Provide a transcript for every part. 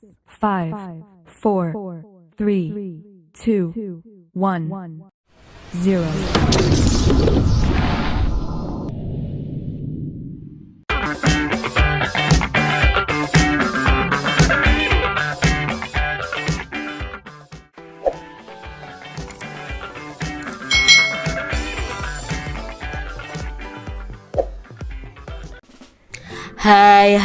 5, 4, 3, 2, 1, 0. Hai,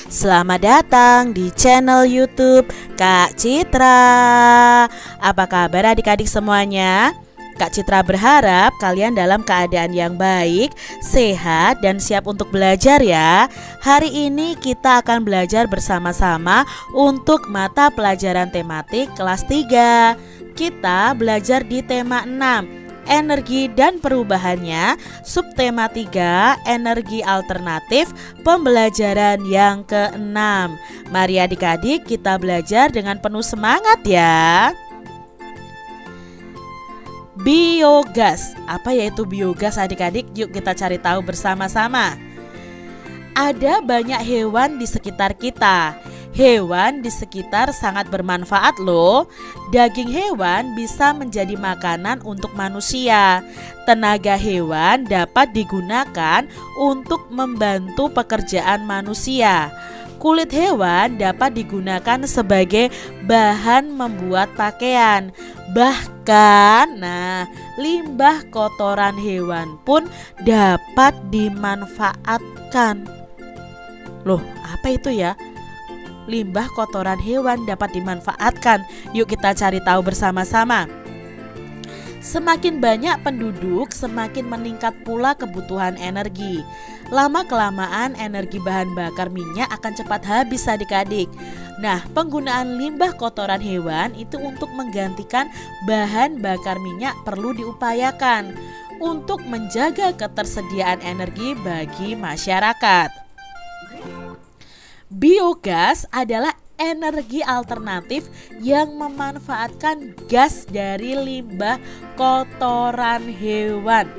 selamat datang di channel YouTube Kak Citra. Apa kabar adik-adik semuanya? Kak Citra berharap kalian dalam keadaan yang baik, sehat, dan siap untuk belajar ya. Hari ini kita akan belajar bersama-sama untuk mata pelajaran tematik kelas 3. Kita belajar di tema 6, energi dan perubahannya, subtema 3, energi alternatif, pembelajaran yang ke-6. Mari adik-adik kita belajar dengan penuh semangat ya. Biogas. Apa yaitu biogas adik-adik? Yuk kita cari tahu bersama-sama. Ada banyak hewan di sekitar kita. Hewan di sekitar sangat bermanfaat loh. Daging hewan bisa menjadi makanan untuk manusia. Tenaga hewan dapat digunakan untuk membantu pekerjaan manusia. Kulit hewan dapat digunakan sebagai bahan membuat pakaian. Bahkan, limbah kotoran hewan pun dapat dimanfaatkan. Loh, apa itu ya? Limbah kotoran hewan dapat dimanfaatkan. Yuk kita cari tahu bersama-sama. Semakin banyak penduduk, semakin meningkat pula kebutuhan energi. Lama-kelamaan energi bahan bakar minyak akan cepat habis adik-adik. Nah, penggunaan limbah kotoran hewan itu untuk menggantikan bahan bakar minyak perlu diupayakan untuk menjaga ketersediaan energi bagi masyarakat. Biogas adalah energi alternatif yang memanfaatkan gas dari limbah kotoran hewan.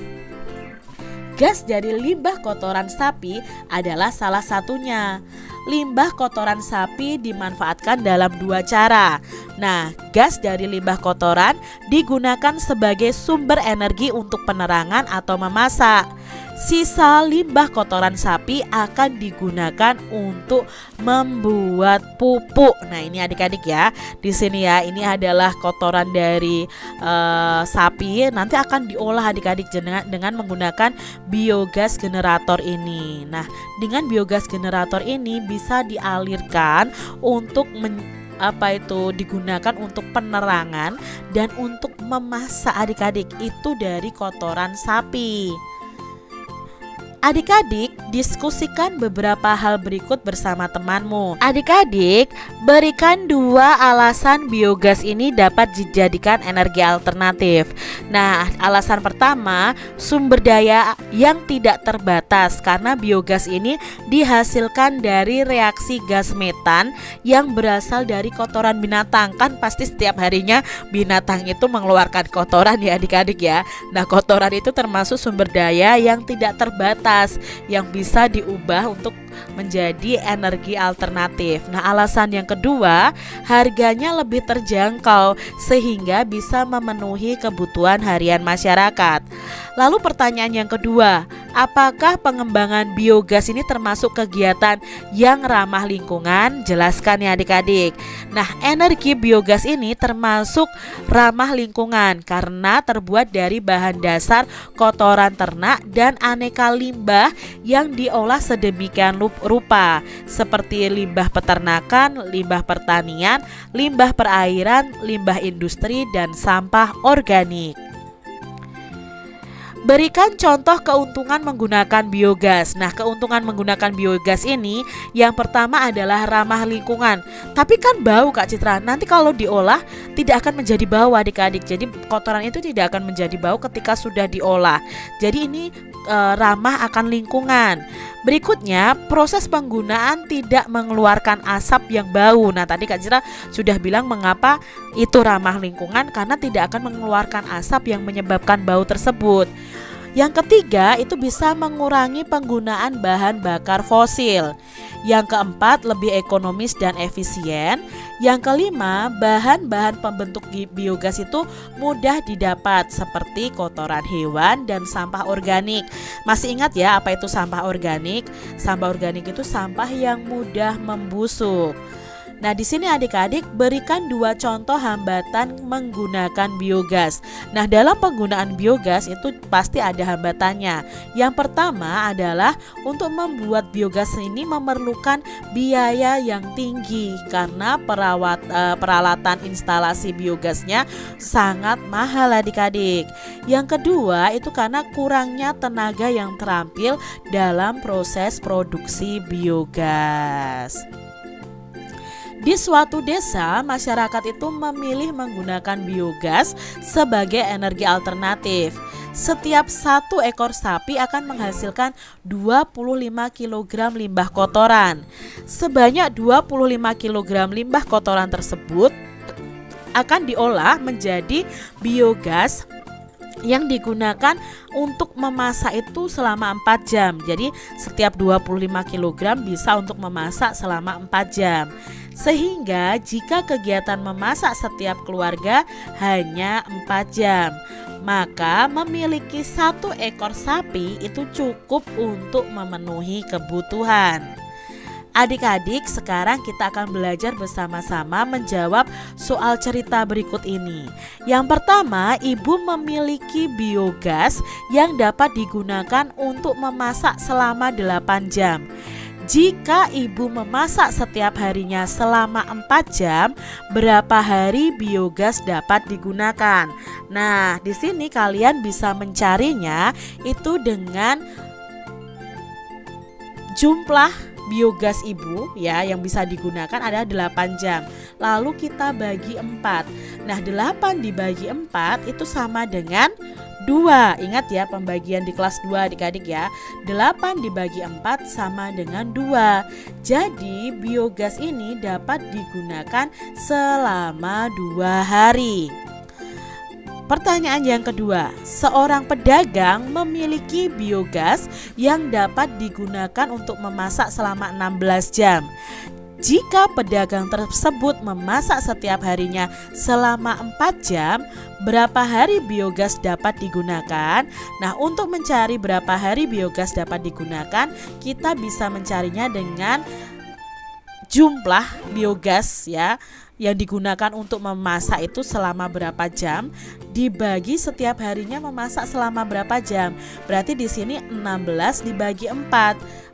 Gas dari limbah kotoran sapi adalah salah satunya. Limbah kotoran sapi dimanfaatkan dalam dua cara. Nah, gas dari limbah kotoran digunakan sebagai sumber energi untuk penerangan atau memasak. Sisa limbah kotoran sapi akan digunakan untuk membuat pupuk. Nah, ini adik-adik ya. Di sini ya, ini adalah kotoran dari sapi. Nanti akan diolah adik-adik dengan menggunakan biogas generator ini. Nah, dengan biogas generator ini bisa dialirkan untuk digunakan untuk penerangan dan untuk memasak adik-adik. Itu dari kotoran sapi. Adik-adik, diskusikan beberapa hal berikut bersama temanmu. Adik-adik, berikan 2 alasan biogas ini dapat dijadikan energi alternatif. Nah, alasan pertama, sumber daya yang tidak terbatas karena biogas ini dihasilkan dari reaksi gas metan yang berasal dari kotoran binatang. Kan pasti setiap harinya binatang itu mengeluarkan kotoran ya adik-adik ya. Nah, kotoran itu termasuk sumber daya yang tidak terbatas yang bisa diubah untuk menjadi energi alternatif. Nah, alasan yang kedua, harganya lebih terjangkau sehingga bisa memenuhi kebutuhan harian masyarakat. Lalu pertanyaan yang kedua, apakah pengembangan biogas ini termasuk kegiatan yang ramah lingkungan? Jelaskan ya adik-adik. Nah, energi biogas ini termasuk ramah lingkungan karena terbuat dari bahan dasar kotoran ternak dan aneka limbah yang diolah sedemikian rupa seperti limbah peternakan, limbah pertanian, limbah perairan, limbah industri, dan sampah organik. Berikan contoh keuntungan menggunakan biogas. Nah, keuntungan menggunakan biogas ini yang pertama adalah ramah lingkungan. Tapi kan bau Kak Citra. Nanti kalau diolah tidak akan menjadi bau adik-adik. Jadi kotoran itu tidak akan menjadi bau ketika sudah diolah. Jadi ini ramah akan lingkungan. Berikutnya, proses penggunaan tidak mengeluarkan asap yang bau. Nah, tadi Kak Citra sudah bilang mengapa itu ramah lingkungan, karena tidak akan mengeluarkan asap yang menyebabkan bau tersebut. Yang ketiga itu bisa mengurangi penggunaan bahan bakar fosil. Yang keempat lebih ekonomis dan efisien. Yang kelima, bahan-bahan pembentuk biogas itu mudah didapat seperti kotoran hewan dan sampah organik. Masih ingat ya apa itu sampah organik? Sampah organik itu sampah yang mudah membusuk. Nah, di sini adik-adik berikan 2 contoh hambatan menggunakan biogas. Nah, dalam penggunaan biogas itu pasti ada hambatannya. Yang pertama adalah untuk membuat biogas ini memerlukan biaya yang tinggi karena peralatan instalasi biogasnya sangat mahal adik-adik. Yang kedua itu karena kurangnya tenaga yang terampil dalam proses produksi biogas. Di suatu desa, masyarakat itu memilih menggunakan biogas sebagai energi alternatif. Setiap 1 ekor sapi akan menghasilkan 25 kg limbah kotoran. Sebanyak 25 kg limbah kotoran tersebut akan diolah menjadi biogas yang digunakan untuk memasak itu selama 4 jam. Jadi setiap 25 kg bisa untuk memasak selama 4 jam. Sehingga jika kegiatan memasak setiap keluarga hanya 4 jam, maka memiliki 1 ekor sapi itu cukup untuk memenuhi kebutuhan. Adik-adik, sekarang kita akan belajar bersama-sama menjawab soal cerita berikut ini. Yang pertama, ibu memiliki biogas yang dapat digunakan untuk memasak selama 8 jam. Jika ibu memasak setiap harinya selama 4 jam, berapa hari biogas dapat digunakan? Nah, di sini kalian bisa mencarinya itu dengan jumlah biogas ibu ya yang bisa digunakan adalah 8 jam. Lalu kita bagi 4. Nah, 8 dibagi 4 itu sama dengan 2. Ingat ya pembagian di kelas 2 adik-adik ya. 8 dibagi 4 sama dengan 2. Jadi biogas ini dapat digunakan selama 2 hari. Pertanyaan yang kedua, seorang pedagang memiliki biogas yang dapat digunakan untuk memasak selama 16 jam. Jika pedagang tersebut memasak setiap harinya selama 4 jam, berapa hari biogas dapat digunakan? Nah, untuk mencari berapa hari biogas dapat digunakan, kita bisa mencarinya dengan jumlah biogas ya yang digunakan untuk memasak itu selama berapa jam dibagi setiap harinya memasak selama berapa jam. Berarti di sini 16 dibagi 4.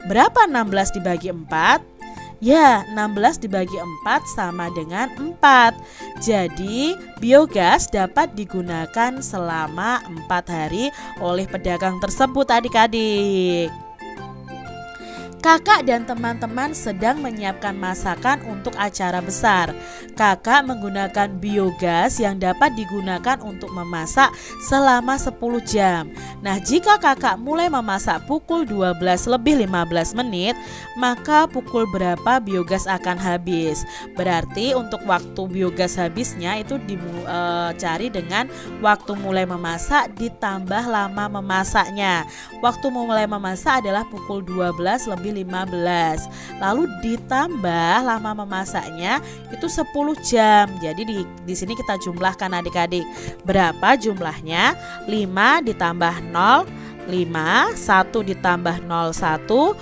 Berapa 16 dibagi 4? Ya, 16 dibagi 4 sama dengan 4. Jadi, biogas dapat digunakan selama 4 hari oleh pedagang tersebut adik-adik. Kakak dan teman-teman sedang menyiapkan masakan untuk acara besar. Kakak menggunakan biogas yang dapat digunakan untuk memasak selama 10 jam. Nah, jika kakak mulai memasak pukul 12:15 menit, maka pukul berapa biogas akan habis? Berarti untuk waktu biogas habisnya itu dicari dengan waktu mulai memasak ditambah lama memasaknya. Waktu mulai memasak adalah pukul 12:15. Lalu ditambah lama memasaknya itu 10 jam. Jadi di sini kita jumlahkan adik-adik. Berapa jumlahnya? 5 ditambah 0, 5, 1 ditambah 0, 1,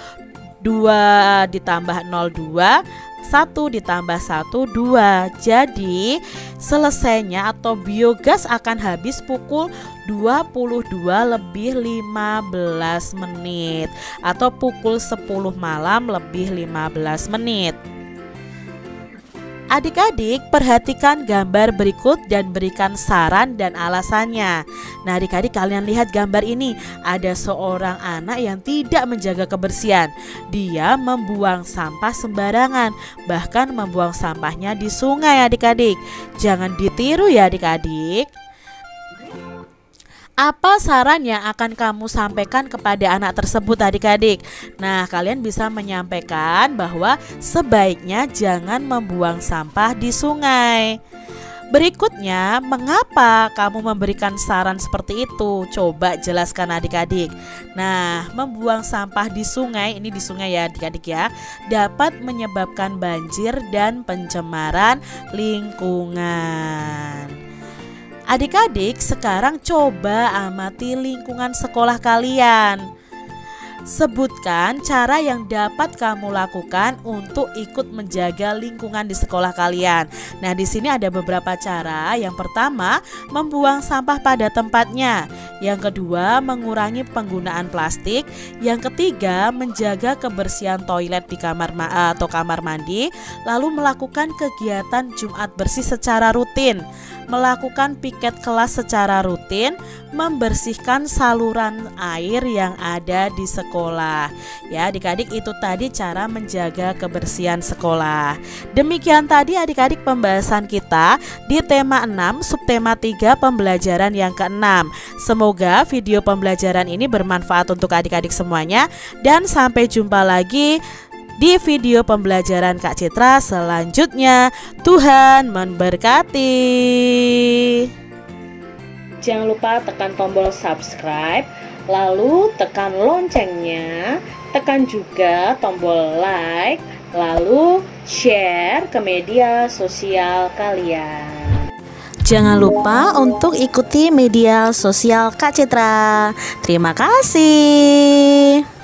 2 ditambah 0, 2, 1 ditambah 1, 2. Jadi selesainya atau biogas akan habis pukul 22:15 menit atau pukul 10 malam lebih 15 menit. Adik-adik, perhatikan gambar berikut dan berikan saran dan alasannya. Nah, adik-adik kalian lihat gambar ini. Ada seorang anak yang tidak menjaga kebersihan. Dia membuang sampah sembarangan, bahkan membuang sampahnya di sungai adik-adik. Jangan ditiru ya adik-adik. Apa saran yang akan kamu sampaikan kepada anak tersebut adik-adik? Nah, kalian bisa menyampaikan bahwa sebaiknya jangan membuang sampah di sungai. Berikutnya, mengapa kamu memberikan saran seperti itu? Coba jelaskan adik-adik. Nah, membuang sampah di sungai, ini di sungai ya adik-adik ya, dapat menyebabkan banjir dan pencemaran lingkungan. Adik-adik, sekarang coba amati lingkungan sekolah kalian. Sebutkan cara yang dapat kamu lakukan untuk ikut menjaga lingkungan di sekolah kalian. Nah, di sini ada beberapa cara. Yang pertama, membuang sampah pada tempatnya. Yang kedua, mengurangi penggunaan plastik. Yang ketiga, menjaga kebersihan toilet di kamar atau kamar mandi. Lalu melakukan kegiatan Jumat bersih secara rutin. Melakukan piket kelas secara rutin, membersihkan saluran air yang ada di sekolah. Ya, adik-adik, itu tadi cara menjaga kebersihan sekolah. Demikian tadi adik-adik pembahasan kita di tema 6, subtema 3 pembelajaran yang ke-6. Semoga video pembelajaran ini bermanfaat untuk adik-adik semuanya, dan sampai jumpa lagi di video pembelajaran Kak Citra selanjutnya. Tuhan memberkati. Jangan lupa tekan tombol subscribe, lalu tekan loncengnya, tekan juga tombol like, lalu share ke media sosial kalian. Jangan lupa untuk ikuti media sosial Kak Citra. Terima kasih.